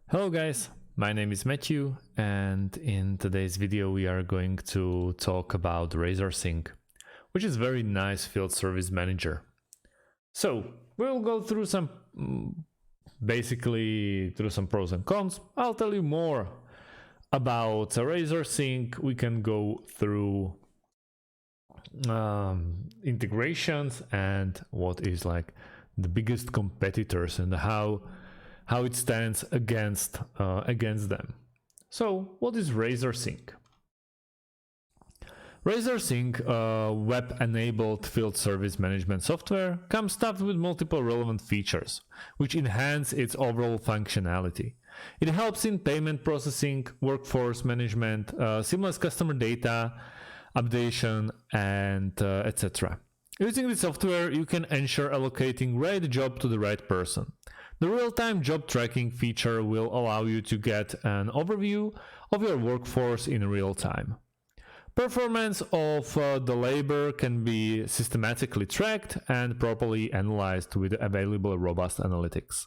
Hello guys, my name is Matthew, and in today's video we are going to talk about RazorSync, which is a very nice field service manager. So we'll go through some some pros and cons. I'll tell you more about RazorSync. We can go through integrations and what is like the biggest competitors and how it stands against them. So what is RazorSync? RazorSync, web-enabled field service management software, comes stuffed with multiple relevant features, which enhance its overall functionality. It helps in payment processing, workforce management, seamless customer data, updation, and etc. Using the software, you can ensure allocating right job to the right person. The real-time job tracking feature will allow you to get an overview of your workforce in real time. Performance of the labor can be systematically tracked and properly analyzed with available robust analytics.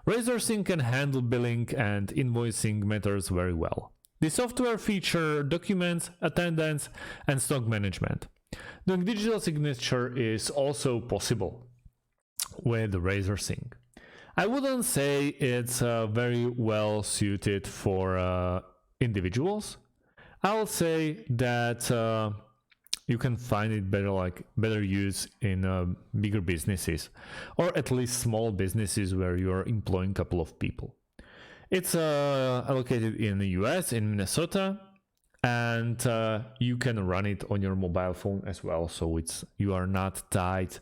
RazorSync can handle billing and invoicing matters very well. The software feature documents, attendance, and stock management. Doing digital signature is also possible with RazorSync. I wouldn't say it's very well suited for individuals. I'll say that you can find it better use in bigger businesses, or at least small businesses where you're employing a couple of people. It's allocated in the US, in Minnesota, and you can run it on your mobile phone as well, so you are not tied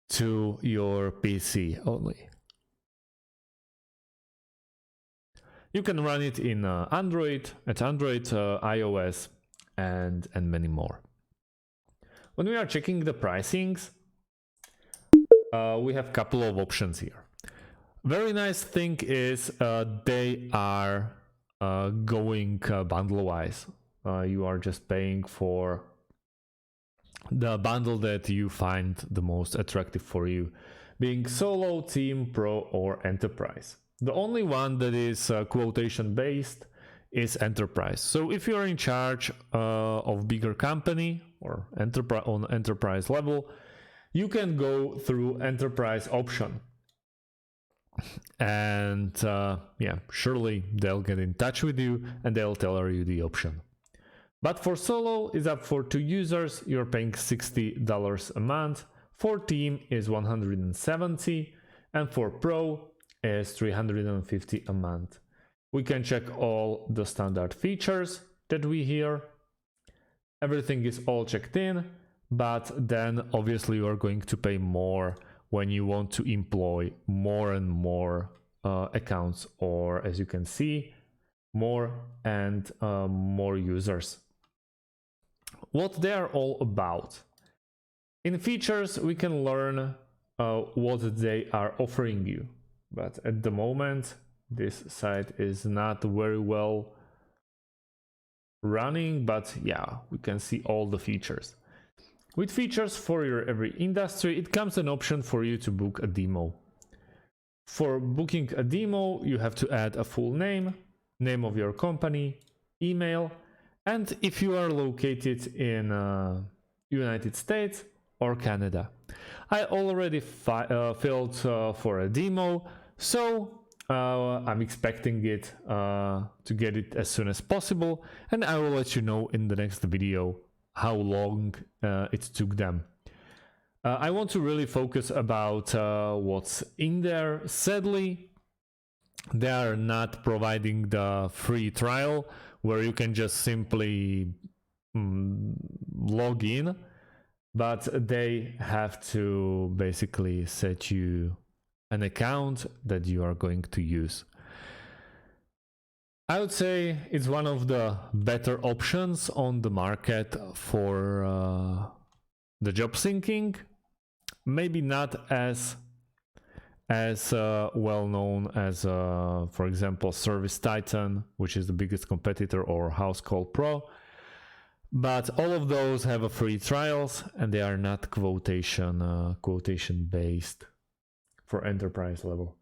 to your PC only. You can run it in Android, iOS, and many more. When we are checking the pricings, we have a couple of options here. Very nice thing is they are going bundle-wise. You are just paying for the bundle that you find the most attractive for you, being Solo, Team, Pro, or Enterprise. The only one that is quotation based is Enterprise. So if you're in charge of bigger company or on enterprise level, you can go through Enterprise option. And surely they'll get in touch with you and they'll tell you the option. But for Solo is up for 2 users, you're paying $60 a month. For Team is $170, and for Pro is $350 a month. We can check all the standard features that we hear. Everything is all checked in, but then obviously you are going to pay more when you want to employ more and more accounts, or as you can see, more and more users. What they are all about. In features, we can learn what they are offering you, but at the moment, this site is not very well running, but yeah, we can see all the features. With features for your every industry, it comes an option for you to book a demo. For booking a demo, you have to add a full name of your company, email, and if you are located in United States or Canada. I already filled for a demo, so I'm expecting it to get it as soon as possible, and I will let you know in the next video how long it took them. I want to really focus about what's in there. Sadly, they are not providing the free trial where you can just simply log in, but they have to basically set you an account that you are going to use. I would say it's one of the better options on the market for the job syncing. Maybe not as well known as, for example, Service Titan, which is the biggest competitor, or Housecall Pro. But all of those have a free trials, and they are not quotation based for enterprise level.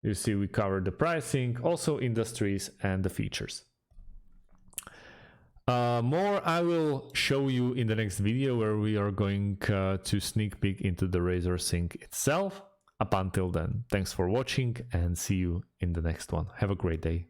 You see we covered the pricing, also industries and the features. More I will show you in the next video, where we are going to sneak peek into the RazorSync itself. Up until then, thanks for watching and see you in the next one. Have a great day.